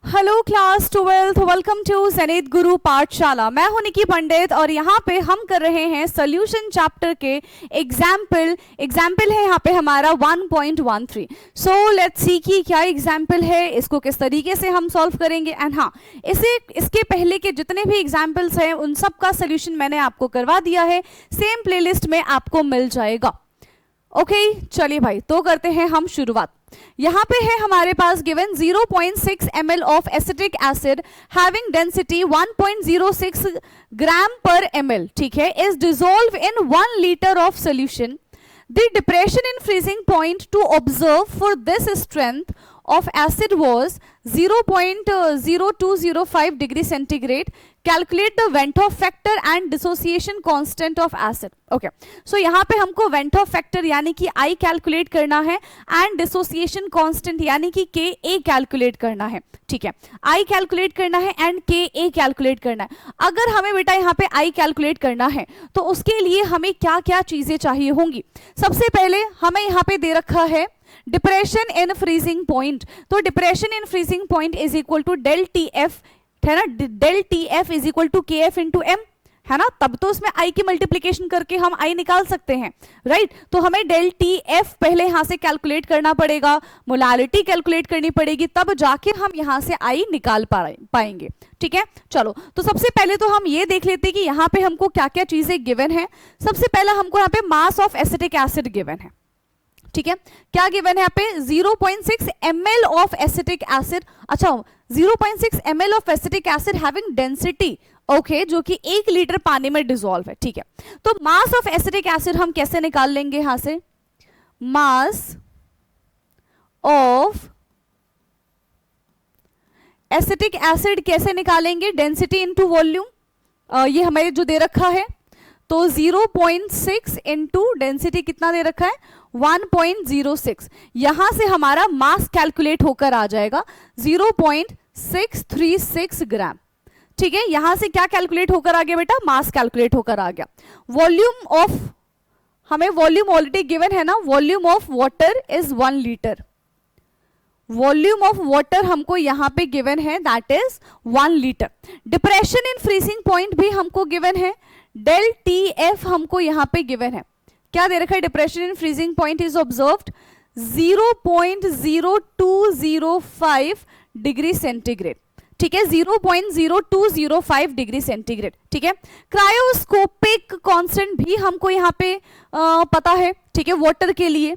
Hello class 12th, welcome to Sanet Guru पाठशाला। मैं हूं निकी पंडित और यहाँ पे हम कर रहे हैं सोल्यूशन चैप्टर के एग्जाम्पल है यहाँ पे हमारा 1.13। सो लेट्स सी कि क्या एग्जाम्पल है, इसको किस तरीके से हम सॉल्व करेंगे। एंड हाँ, इसके पहले के जितने भी एग्जाम्पल्स हैं उन सब का सोल्यूशन मैंने आपको करवा दिया है, सेम प्लेलिस्ट में आपको मिल जाएगा। ओके चलिए भाई, तो करते हैं हम शुरुआत। यहाँ पे है हमारे पास given 0.6 ml of acetic acid having density 1.06 gram per ml, ठीक है, is dissolve in 1 litre of solution. The depression in freezing point to observe for this strength of acid was 0.0205 degree centigrade. Calculate the Vent Hoff factor and dissociation constant of acid. Okay, so यहाँ पे हमको Vent Hoff factor यानी कि I calculate करना है and dissociation constant यानी कि Ka calculate करना है, ठीक है। I कैलकुलेट करना है and Ka कैलकुलेट करना है। अगर हमें बेटा यहाँ पे I कैलकुलेट करना है तो उसके लिए हमें क्या क्या चीजें चाहिए होंगी। सबसे पहले हमें यहाँ पे दे रखा है डिप्रेशन इन फ्रीजिंग पॉइंट, तो depression in freezing point is equal to del T F, है ना, del T F is equal to K F into M, है ना। तब तो उसमें आई की मल्टीप्लीकेशन करके हम आई निकाल सकते हैं, राइट। तो हमें डेल टी एफ पहले यहां से कैलकुलेट करना पड़ेगा, मोलारिटी कैलकुलेट करनी पड़ेगी, तब जाके हम यहां से आई निकाल पाएंगे, ठीक है। चलो, तो सबसे पहले तो हम ये देख लेते हैं कि यहाँ पे हमको क्या क्या चीजें गिवन है। सबसे पहला हमको यहाँ पे मास ऑफ एसिटिक एसिड गिवन है, ठीक है। क्या गिवन है यहाँ पे 0.6 ml ऑफ एसिटिक एसिड। अच्छा, 0.6 ml of acetic acid having density, okay, जो कि 1 लीटर पानी में डिसॉल्व है, ठीक है। तो मास ऑफ एसिटिक एसिड हम कैसे निकाल लेंगे यहां से, मास ऑफ एसिटिक एसिड कैसे निकालेंगे, डेंसिटी इनटू वॉल्यूम, ये हमें जो दे रखा है, तो 0.6 इंटू डेंसिटी कितना दे रखा है 1.06, यहां से हमारा मास कैलकुलेट होकर आ जाएगा 0.636 ग्राम, ठीक है। यहां से क्या कैलकुलेट होकर आ गया बेटा, मास कैलकुलेट होकर आ गया। वॉल्यूम ऑफ, हमें वॉल्यूम ऑलरेडी गिवन है ना, volume of water is 1 litre, volume of water हमको यहां पे गिवन है, that is 1 litre. Depression in freezing point भी हमको गिवन है, डेल टी एफ हमको यहां पे गिवन है, क्या दे रखा है, depression in freezing point is observed 0.0205 degree centigrade, ठीक है, 0.0205 डिग्री सेंटीग्रेड, ठीक है। क्रायोस्कोपिक कांस्टेंट भी हमको यहाँ पे पता है, ठीक है, वाटर के लिए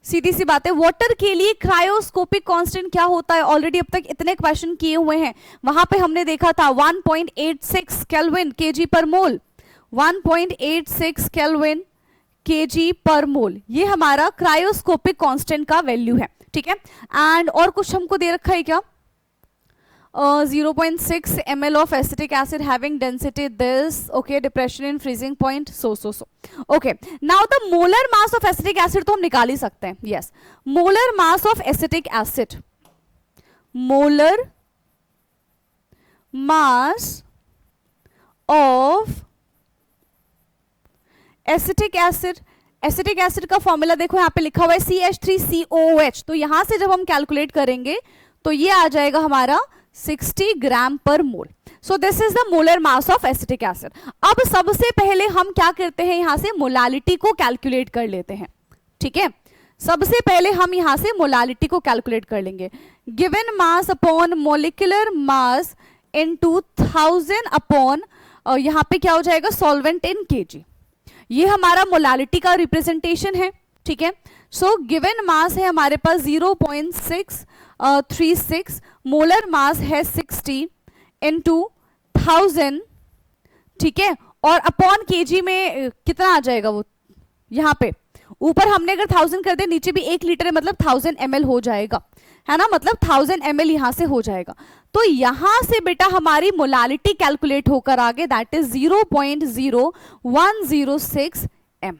सीधी सी बात है, वाटर के लिए क्रायोस्कोपिक कांस्टेंट क्या होता है, ऑलरेडी अब तक इतने क्वेश्चन किए हुए हैं, वहां पे हमने देखा था 1.86 केल्विन केजी पर मोल, 1.86 केल्विन केजी पर मोल, ये हमारा क्रायोस्कोपिक कांस्टेंट का वैल्यू है, ठीक है। एंड और कुछ हमको दे रखा है क्या, 0.6 ml of acetic acid having density this, okay, depression in freezing point, so okay, now the molar mass of acetic acid तो हम निकाल ही सकते हैं, yes, molar mass of acetic acid, molar mass of acetic acid, acetic acid का formula देखो यहाँ पे लिखा हुआ है CH3COOH, तो यहां से जब हम कैलकुलेट करेंगे तो ये आ जाएगा हमारा 60 gram per mole. So this is the molar mass of acetic acid. अब सबसे पहले हम क्या करते हैं, यहां से मोलालिटी को कैलकुलेट कर लेते हैं, ठीक है। सबसे पहले हम यहां से मोलालिटी को कैलकुलेट कर लेंगे, given mass upon molecular mass into 1000 upon, यहां पे क्या हो जाएगा, सॉल्वेंट इन केजी, ये हमारा मोलालिटी का रिप्रेजेंटेशन है, ठीक है। सो गिवन मास है हमारे पास 0.636, मोलर मास है 60 इंटू 1000, ठीक है, और अपॉन केजी में कितना आ जाएगा, वो यहाँ पे ऊपर हमने अगर 1000 कर दे, नीचे भी 1 लीटर है, मतलब 1000 ml हो जाएगा, है ना, मतलब 1000 ml यहां से हो जाएगा। तो यहां से बेटा हमारी मोलालिटी कैलकुलेट होकर आ गए, दैट इज 0.0106 m,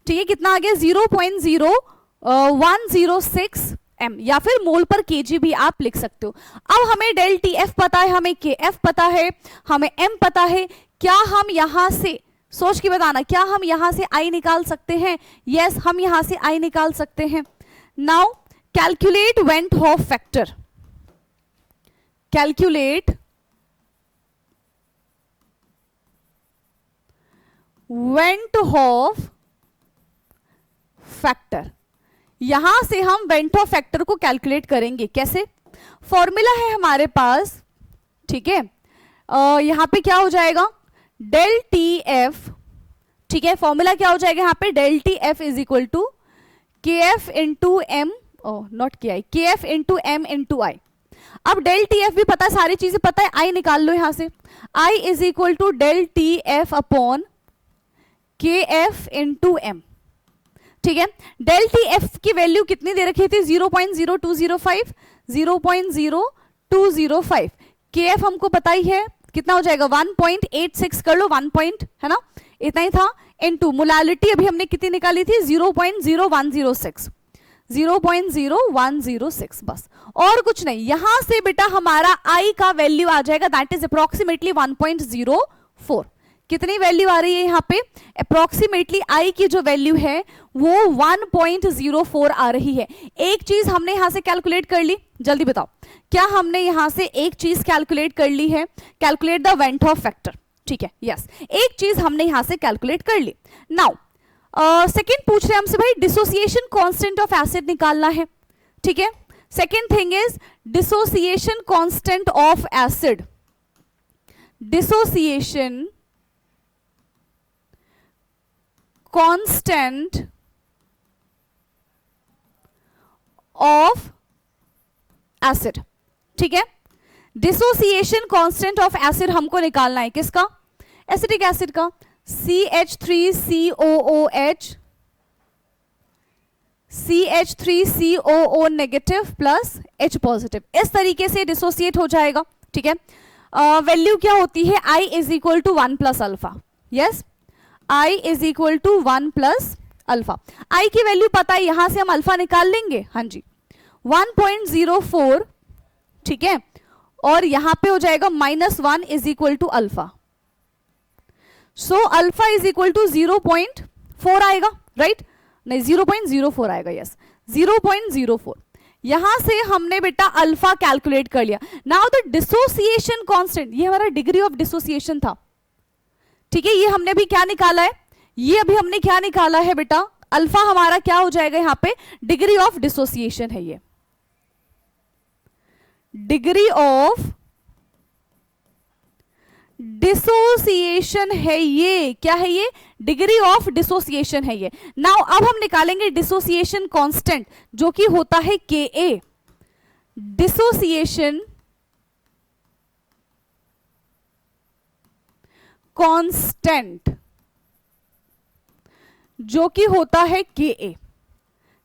ठीक है, कितना आ गया 0.0106 m, या फिर मोल पर केजी भी आप लिख सकते हो। अब हमें डेल टी एफ पता है, हमें के एफ पता है, हमें m पता है, क्या हम यहां से सोच के बताना, क्या हम यहां से आई निकाल सकते हैं, यस, हम यहां से आई निकाल सकते हैं। Now calculate went half factor, calculate went half factor. यहां से हम वेंट हॉफ फैक्टर को कैलकुलेट करेंगे। कैसे? फॉर्मूला है हमारे पास, ठीक है, यहां पे क्या हो जाएगा, डेल टी एफ, ठीक है, फॉर्मूला क्या हो जाएगा यहां पे, del T F is equal to K F into M, not K I, K F into M into I. अब डेल टी एफ भी पता है, सारी चीजें पता है, आई निकाल लो यहां से, i is equal to del T F upon K F into M, ठीक है। डेल टी एफ की वैल्यू कितनी दे रखी थी, 0.0205, 0.0205। के एफ हमको पता ही है कितना हो जाएगा, 1.86 कर लो, 1 पॉइंट है ना, इतना ही था, इनटू मोलालिटी अभी हमने कितनी निकाली थी, 0.0106, 0.0106, बस और कुछ नहीं। यहां से बेटा हमारा आई का वैल्यू आ जाएगा, दैट इज अप्रोक्सीमेटली 1.04। कितनी वैल्यू आ रही है यहाँ पे, अप्रोक्सीमेटली आई की जो वैल्यू है वो 1.04 आ रही है। एक चीज हमने यहां से कैलकुलेट कर ली, जल्दी बताओ, क्या हमने यहां से एक चीज कैलकुलेट कर ली है, calculate the went half factor, ठीक है, यस, एक चीज हमने यहां से कैलकुलेट कर ली। नाउ सेकेंड पूछ रहे हैं हमसे भाई डिसोसिएशन कांस्टेंट ऑफ एसिड निकालना है, ठीक है। Second thing is dissociation constant of acid, dissociation constant of acid, ठीक है। डिसोसिएशन कांस्टेंट ऑफ एसिड हमको निकालना है, किसका, एसिटिक एसिड का, CH3COOH, CH3COO negative plus H positive, इस तरीके से डिसोसिएट हो जाएगा, ठीक है। वैल्यू क्या होती है, I is equal to 1 plus alpha, yes, I is equal to 1 plus alpha. I की वैल्यू पता है, यहां से हम अल्फा निकाल लेंगे, हाँ जी, 1.04, ठीक है, और यहां पे हो जाएगा -1 is equal to alpha, so alpha is equal to 0.4 आएगा, राइट, नहीं 0.04 आएगा, यस 0.04। यहां से हमने बेटा अल्फा कैलकुलेट कर लिया। नाउ द डिसोसिएशन कांस्टेंट, ये हमारा डिग्री ऑफ डिसोसिएशन था, ठीक है, ये हमने भी क्या निकाला है, ये अभी हमने क्या निकाला है बेटा, अल्फा हमारा क्या हो जाएगा यहां पे, डिग्री ऑफ डिसोसिएशन है, ये डिग्री ऑफ डिसोसिएशन है, ये क्या है, ये डिग्री ऑफ डिसोसिएशन है ये। नाउ अब हम निकालेंगे डिसोसिएशन कांस्टेंट जो कि होता है Ka, डिसोसिएशन कांस्टेंट जो कि होता है Ka,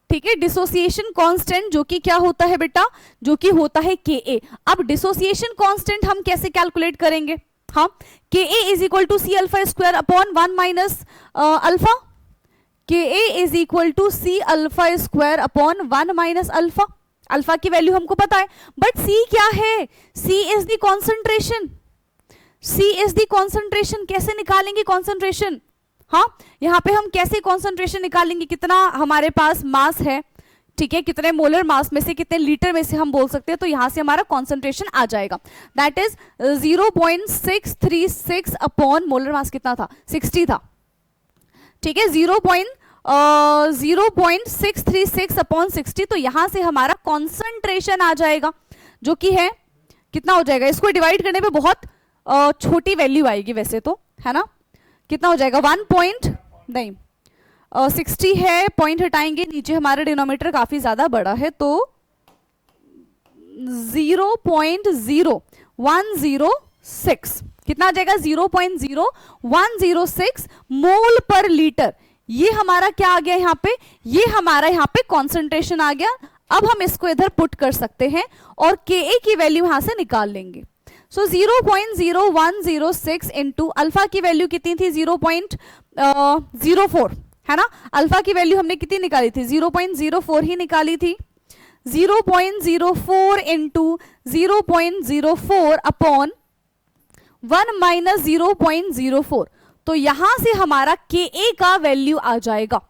ठीक है, डिसोसिएशन कांस्टेंट जो कि क्या होता है बेटा, जो कि होता है Ka। अब डिसोसिएशन कांस्टेंट हम कैसे कैलकुलेट करेंगे, हाँ, Ka is equal to C alpha square upon 1 minus alpha, Ka is equal to C alpha square upon 1 minus alpha. Alpha की वैल्यू हमको पता है, बट C क्या है, C is the concentration, C is the concentration. कैसे निकालेंगे concentration, हाँ, यहां पे हम कैसे कॉन्सेंट्रेशन निकालेंगे, कितना हमारे पास मास है, ठीक है, कितने मोलर मास में से, कितने लीटर में से हम बोल सकते हैं, तो यहां से हमारा कॉन्सेंट्रेशन आ जाएगा, that is 0.636 upon molar mass कितना था, 60 था, ठीक है, 0.636 अपॉन 60, तो यहां से हमारा कॉन्सेंट्रेशन आ जाएगा जो कि है कितना हो जाएगा, इसको डिवाइड करने पे बहुत छोटी वैल्यू आएगी वैसे तो, है ना, कितना हो जाएगा 60 है, पॉइंट हटाएंगे, नीचे हमारा डिनोमिनेटर काफी ज्यादा बड़ा है तो 0.0106, कितना आ जाएगा 0.0106 मोल पर लीटर। ये हमारा क्या आ गया यहाँ पे, ये हमारा यहाँ पे कॉन्सेंट्रेशन आ गया। अब हम इसको इधर पुट कर सकते हैं और Ka की वैल्यू यहां से निकाल लेंगे। सो 0.0106 इंटू अल्फा की वैल्यू कितनी थी, 0.04 है ना, अल्फा की वैल्यू हमने कितनी निकाली थी, 0.04 ही निकाली थी। 0.04 इंटू 0.04 अपॉन 1 माइनस 0.04, तो यहां से हमारा Ka का वैल्यू आ जाएगा,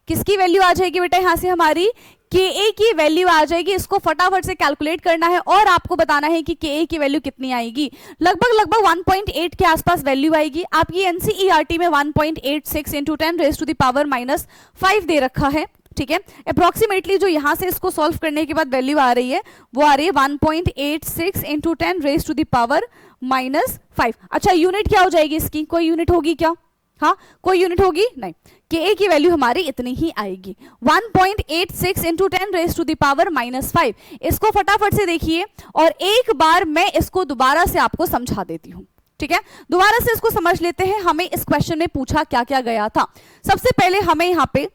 किसकी वैल्यू आ जाएगी बेटा, यहां से हमारी KA की वैल्यू आ जाएगी, इसको फटाफट से कैलकुलेट करना है और आपको बताना है कि KA की वैल्यू कितनी आएगी। लगभग 1.8 के आसपास वैल्यू आएगी। आपकी NCERT में 1.86 इंटू 10⁻⁻5 दे रखा है, ठीक है। अप्रोक्सीमेटली जो यहां से इसको सॉल्व करने के बाद वैल्यू आ रही है वो आ रही है 1.86 इंटू 10⁻⁻5। अच्छा, यूनिट क्या हो जाएगी इसकी? कोई यूनिट होगी क्या? हाँ, कोई यूनिट होगी नहीं। KA की वैल्यू हमारी इतनी ही आएगी, 1.86 इंटू 10⁻⁻5। इसको फटाफट से देखिए और एक बार मैं इसको दोबारा से आपको समझा देती हूँ, ठीक है। दोबारा से इसको समझ लेते हैं, हमें इस क्वेश्चन में पूछा क्या क्या गया था। सबसे पहले हमें यहाँ पे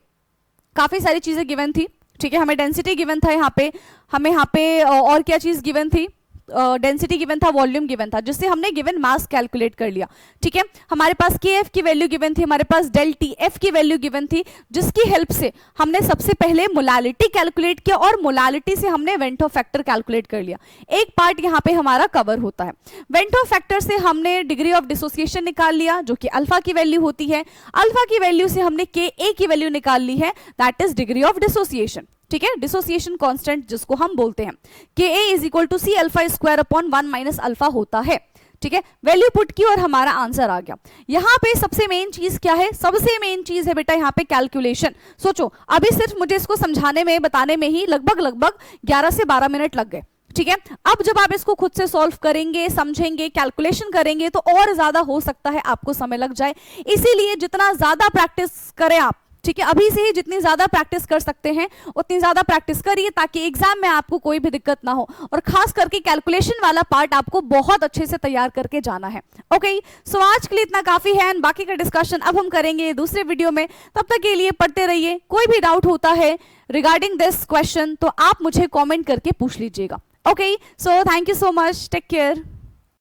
काफी सारी चीजें गिवन थी, ठीक है। हमें डेंसिटी गिवन था यहाँ पे, हमें यहाँ पे और क्या चीज गिवन थी? डेंसिटी गिवन था, वॉल्यूम गिवन था, जिससे हमने गिवन मास कैलकुलेट कर लिया, ठीक है। हमारे पास KF की वैल्यू गिवन थी, हमारे पास डेल TF की वैल्यू गिवन थी, जिसकी हेल्प से हमने सबसे पहले मोलालिटी कैलकुलेट किया और मोलालिटी से हमने वेंट ऑफ फैक्टर कैलकुलेट कर लिया। एक पार्ट यहाँ पे हमारा कवर होता है। वेंट ऑफ फैक्टर से हमने डिग्री ऑफ डिसोसिएशन निकाल लिया, जो कि अल्फा की वैल्यू होती है। अल्फा की वैल्यू से हमने KA की वैल्यू निकाल ली है, that is degree of dissociation, ठीक है। डिसोसिएशन कांस्टेंट जिसको हम बोलते हैं, KA is equal to C alpha square upon 1 minus alpha होता है, ठीक है। वैल्यू पुट की और हमारा आंसर आ गया। यहाँ पे सबसे मेन चीज क्या है? सबसे मेन चीज है बेटा यहाँ पे कैलकुलेशन। सोचो, अभी सिर्फ मुझे इसको समझाने में, बताने में ही लगभग 11 से 12 मिनट लग गए, ठीक है। अब जब आप इसको खुद से सॉल्व करेंगे, समझेंगे, कैलकुलेशन करेंगे तो और ज्यादा हो सकता है आपको समय लग जाए। इसीलिए जितना ज्यादा प्रैक्टिस करें आप, ठीक है, अभी से ही जितनी ज्यादा प्रैक्टिस कर सकते हैं उतनी ज्यादा प्रैक्टिस करिए, ताकि एग्जाम में आपको कोई भी दिक्कत ना हो। और खास करके कैलकुलेशन वाला पार्ट आपको बहुत अच्छे से तैयार करके जाना है। ओके, सो आज के लिए इतना काफी है, बाकी का डिस्कशन अब हम करेंगे दूसरे वीडियो में। तब तक के लिए पढ़ते रहिए। कोई भी डाउट होता है रिगार्डिंग दिस क्वेश्चन तो आप मुझे कॉमेंट करके पूछ लीजिएगा। Okay, so thank you so much, take care.